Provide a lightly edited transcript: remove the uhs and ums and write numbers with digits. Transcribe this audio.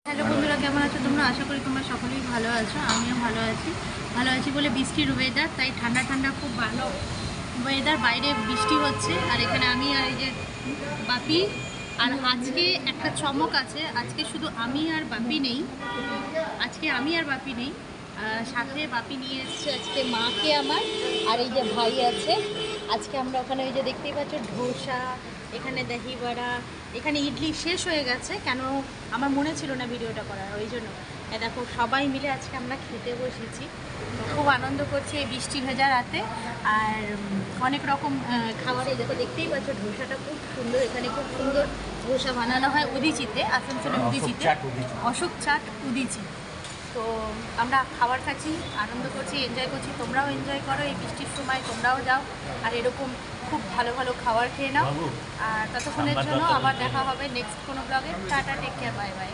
Hello বন্ধুরা, কেমন আছো তোমরা? আশা করি তোমরা সকলেই ভালো আছো। আমিও ভালো আছি বলে বৃষ্টির ওয়েদার, তাই ঠান্ডা ঠান্ডা খুব ভালো ওয়েদার। বাইরে বৃষ্টি হচ্ছে আর এখানে আমি আর এই যে বাপি। আর আজকে একটা চমক আছে, আজকে শুধু আমি আর বাপি নেই। সাথে বাপি নিয়ে এসছে আজকে মাকে আমার, আর এই যে ভাই আছে। আজকে আমরা ওখানে ওই যে দেখতেই পাচ্ছ ধোসা, এখানে দহি বড়া, এখানে ইডলি শেষ হয়ে গেছে। কেন আমার মনে ছিল না ভিডিওটা করার, ওই জন্য দেখো সবাই মিলে আজকে আমরা খেতে বসেছি। তো খুব আনন্দ করছি এই বৃষ্টি ভেজা রাতে। আর অনেক রকম খাবারে দেখো, দেখতেই পাচ্ছ ধোসাটা খুব সুন্দর। এখানে খুব সুন্দর ধোসা বানানো হয় উদিচিতে, আসানসোলের উদিচিতে, অশোক চাট উদিচি। তো আমরা খাবার খাচ্ছি, আনন্দ করছি, এনজয় করছি। তোমরাও এনজয় করো এই বৃষ্টির সময়, তোমরাও যাও আর এরকম খুব ভালো ভালো খাবার খেয়ে নাও। আর ততক্ষণের জন্য আবার দেখা হবে নেক্সট কোনো ব্লগে। Tata, take care, bye by.